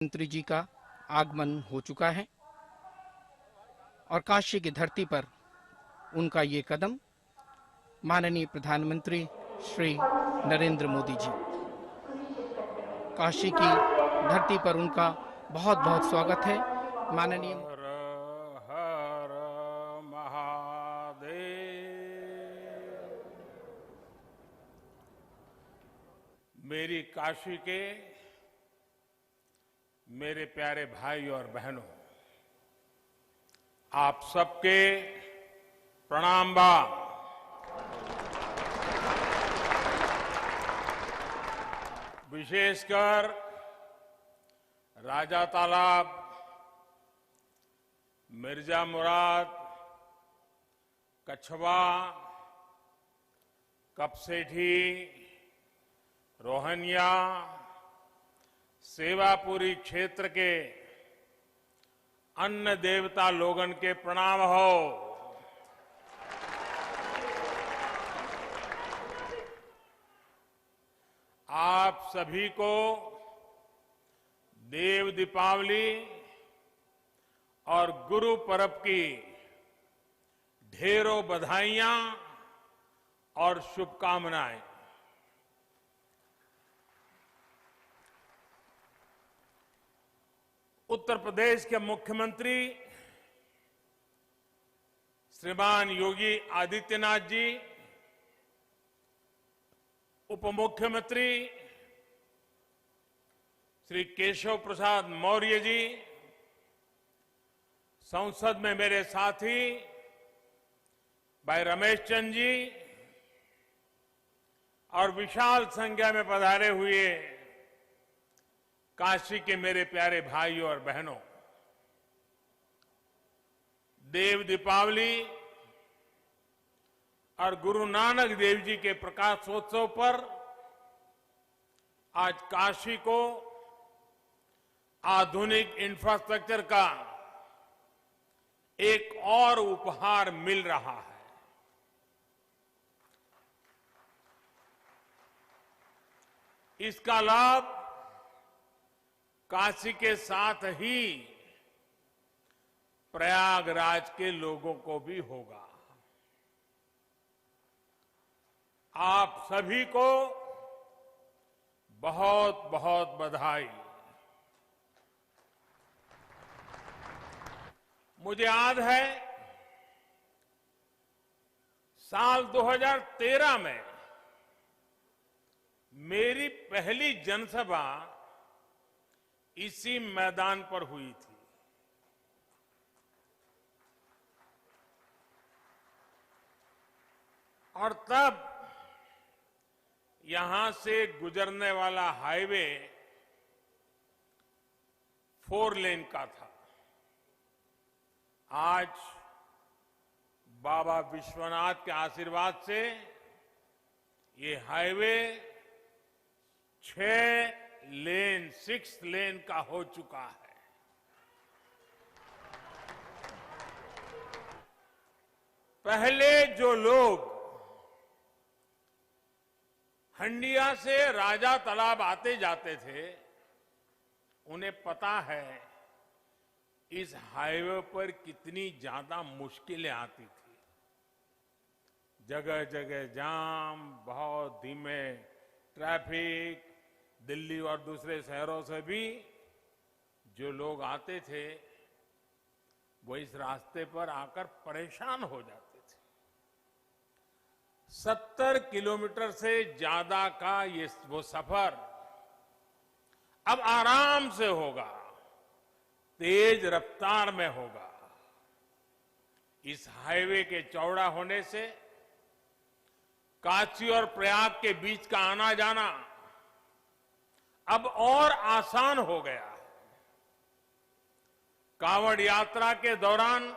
मंत्री जी का आगमन हो चुका है और काशी की धरती पर उनका ये कदम माननीय प्रधानमंत्री श्री नरेंद्र मोदी जी, काशी की धरती पर उनका बहुत बहुत स्वागत है। माननीय हर हर महादेव। मेरी काशी के मेरे प्यारे भाई और बहनों, आप सबके प्रणाम बा। विशेषकर राजा तालाब, मिर्जा मुराद, कछवा, कपसेठी, रोहनिया, सेवापुरी क्षेत्र के अन्न देवता लोगन के प्रणाम हो। आप सभी को देव दीपावली और गुरु पर्व की ढेरों बधाइयां और शुभकामनाएं। उत्तर प्रदेश के मुख्यमंत्री श्रीमान योगी आदित्यनाथ जी, उप मुख्यमंत्री श्री केशव प्रसाद मौर्य जी, संसद में मेरे साथी भाई रमेश चंद जी और विशाल संख्या में पधारे हुए काशी के मेरे प्यारे भाइयों और बहनों, देव दीपावली और गुरु नानक देव जी के प्रकाशोत्सव पर आज काशी को आधुनिक इंफ्रास्ट्रक्चर का एक और उपहार मिल रहा है। इसका लाभ काशी के साथ ही प्रयागराज के लोगों को भी होगा। आप सभी को बहुत बहुत बधाई। मुझे याद है साल 2013 में मेरी पहली जनसभा इसी मैदान पर हुई थी। और तब यहां से गुजरने वाला हाईवे 4 लेन का था। आज बाबा विश्वनाथ के आशीर्वाद से ये हाईवे 6 लेन का हो चुका है। पहले जो लोग हंडिया से राजा तालाब आते जाते थे, उन्हें पता है इस हाईवे पर कितनी ज्यादा मुश्किलें आती थी। जगह जगह जाम, बहुत धीमे ट्रैफिक, दिल्ली और दूसरे शहरों से भी जो लोग आते थे वो इस रास्ते पर आकर परेशान हो जाते थे। 70 किलोमीटर से ज्यादा का वो सफर अब आराम से होगा, तेज रफ्तार में होगा। इस हाईवे के चौड़ा होने से काशी और प्रयाग के बीच का आना जाना अब और आसान हो गया है। कांवड़ यात्रा के दौरान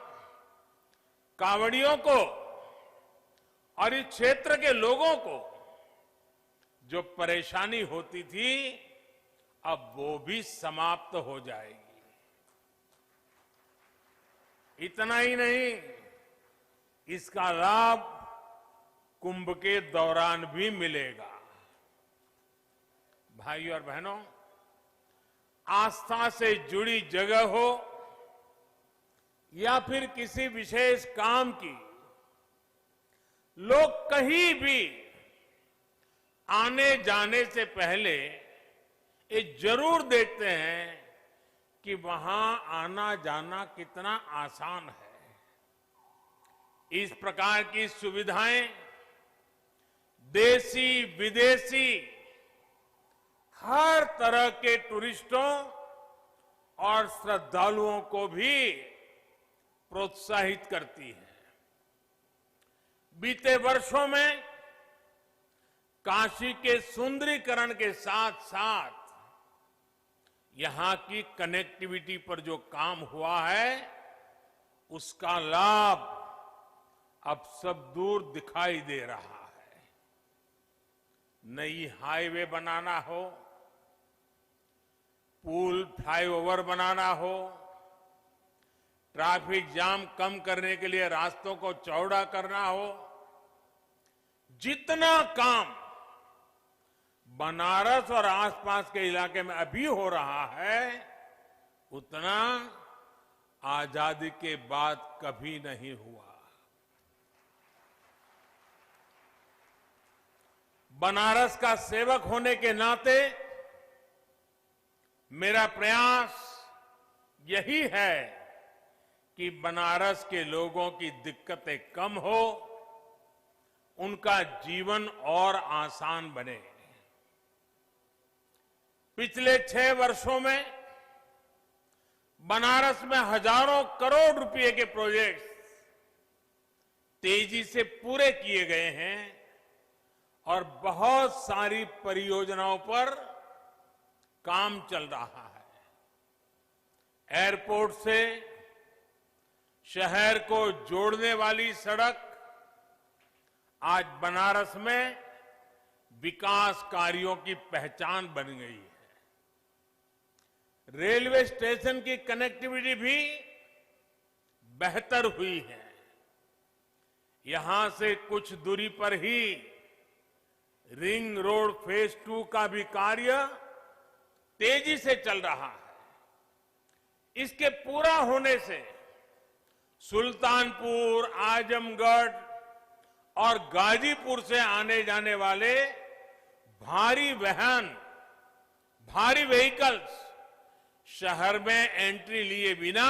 कांवड़ियों को और इस क्षेत्र के लोगों को जो परेशानी होती थी, अब वो भी समाप्त हो जाएगी। इतना ही नहीं, इसका लाभ कुंभ के दौरान भी मिलेगा। भाइयों और बहनों, आस्था से जुड़ी जगह हो या फिर किसी विशेष काम की, लोग कहीं भी आने जाने से पहले ये जरूर देखते हैं कि वहां आना जाना कितना आसान है। इस प्रकार की सुविधाएं देशी विदेशी हर तरह के टूरिस्टों और श्रद्धालुओं को भी प्रोत्साहित करती है। बीते वर्षों में काशी के सुंदरीकरण के साथ साथ यहां की कनेक्टिविटी पर जो काम हुआ है, उसका लाभ अब सब दूर दिखाई दे रहा है। नई हाईवे बनाना हो, पुल फ्लाईओवर बनाना हो, ट्रैफिक जाम कम करने के लिए रास्तों को चौड़ा करना हो, जितना काम बनारस और आसपास के इलाके में अभी हो रहा है, उतना आजादी के बाद कभी नहीं हुआ। बनारस का सेवक होने के नाते मेरा प्रयास यही है कि बनारस के लोगों की दिक्कतें कम हो, उनका जीवन और आसान बने। पिछले 6 वर्षों में बनारस में हजारों करोड़ रुपए के प्रोजेक्ट्स तेजी से पूरे किए गए हैं और बहुत सारी परियोजनाओं पर काम चल रहा है। एयरपोर्ट से शहर को जोड़ने वाली सड़क आज बनारस में विकास कार्यों की पहचान बन गई है। रेलवे स्टेशन की कनेक्टिविटी भी बेहतर हुई है। यहां से कुछ दूरी पर ही रिंग रोड फेज 2 का भी कार्य तेजी से चल रहा है। इसके पूरा होने से सुल्तानपुर, आजमगढ़ और गाजीपुर से आने जाने वाले भारी वाहन, भारी व्हीकल्स शहर में एंट्री लिए बिना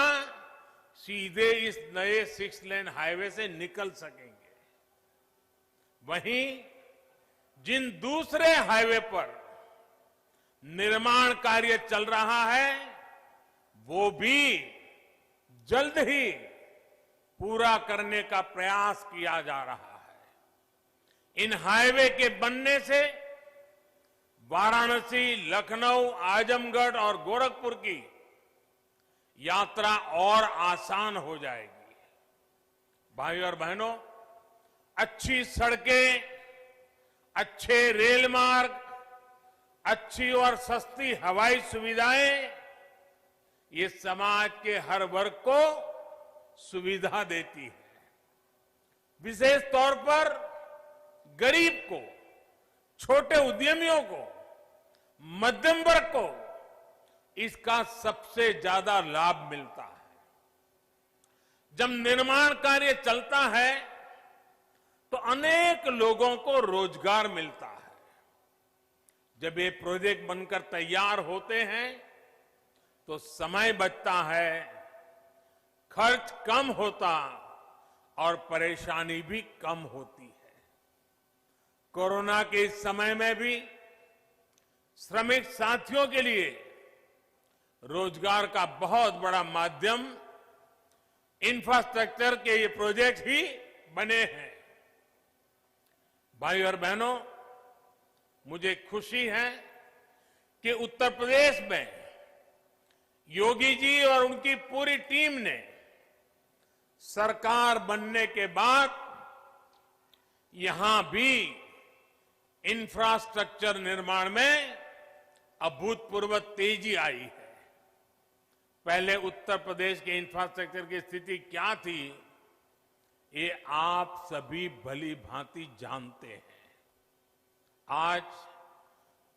सीधे इस नए 6 लेन हाईवे से निकल सकेंगे। वहीं जिन दूसरे हाईवे पर निर्माण कार्य चल रहा है, वो भी जल्द ही पूरा करने का प्रयास किया जा रहा है। इन हाईवे के बनने से वाराणसी, लखनऊ, आजमगढ़ और गोरखपुर की यात्रा और आसान हो जाएगी। भाइयों और बहनों, अच्छी सड़कें, अच्छे रेल मार्ग, अच्छी और सस्ती हवाई सुविधाएं ये समाज के हर वर्ग को सुविधा देती है। विशेष तौर पर गरीब को, छोटे उद्यमियों को, मध्यम वर्ग को इसका सबसे ज्यादा लाभ मिलता है। जब निर्माण कार्य चलता है तो अनेक लोगों को रोजगार मिलता है। जब ये प्रोजेक्ट बनकर तैयार होते हैं तो समय बचता है, खर्च कम होता और परेशानी भी कम होती है। कोरोना के इस समय में भी श्रमिक साथियों के लिए रोजगार का बहुत बड़ा माध्यम इंफ्रास्ट्रक्चर के ये प्रोजेक्ट ही बने हैं। भाइयों और बहनों, मुझे खुशी है कि उत्तर प्रदेश में योगी जी और उनकी पूरी टीम ने सरकार बनने के बाद यहां भी इंफ्रास्ट्रक्चर निर्माण में अभूतपूर्व तेजी आई है। पहले उत्तर प्रदेश के इंफ्रास्ट्रक्चर की स्थिति क्या थी, ये आप सभी भली भांति जानते हैं। आज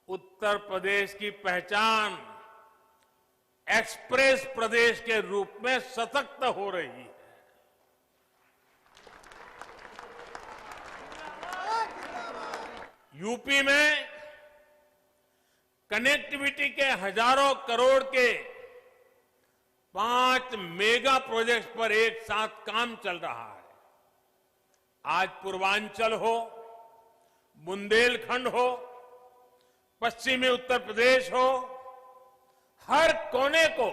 उत्तर प्रदेश की पहचान एक्सप्रेस प्रदेश के रूप में सशक्त हो रही है। यूपी में कनेक्टिविटी के हजारों करोड़ के 5 मेगा प्रोजेक्ट्स पर एक साथ काम चल रहा है। आज पूर्वांचल हो, बुंदेलखंड हो, पश्चिमी उत्तर प्रदेश हो, हर कोने को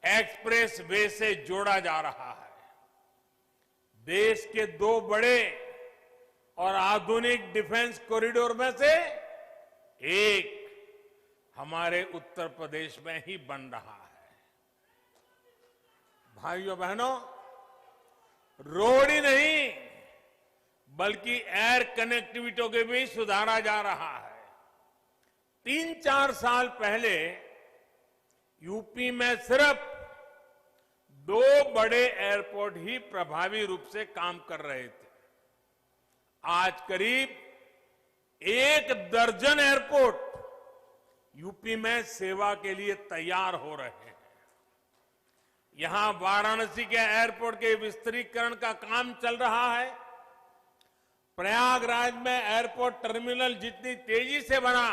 एक्सप्रेस वे से जोड़ा जा रहा है। देश के 2 बड़े और आधुनिक डिफेंस कॉरिडोर में से एक हमारे उत्तर प्रदेश में ही बन रहा है। भाइयों बहनों, रोड ही नहीं बल्कि एयर कनेक्टिविटी को भी सुधारा जा रहा है। 3-4 साल पहले यूपी में सिर्फ 2 बड़े एयरपोर्ट ही प्रभावी रूप से काम कर रहे थे। आज करीब 1 दर्जन एयरपोर्ट यूपी में सेवा के लिए तैयार हो रहे हैं। यहां वाराणसी के एयरपोर्ट के विस्तारीकरण का काम चल रहा है। प्रयागराज में एयरपोर्ट टर्मिनल जितनी तेजी से बना,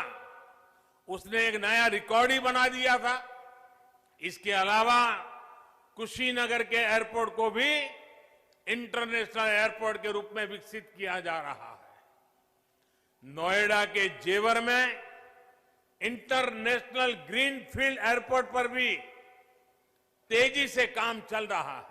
उसने एक नया रिकॉर्ड ही बना दिया था। इसके अलावा कुशीनगर के एयरपोर्ट को भी इंटरनेशनल एयरपोर्ट के रूप में विकसित किया जा रहा है। नोएडा के जेवर में इंटरनेशनल ग्रीनफील्ड एयरपोर्ट पर भी तेजी से काम चल रहा है।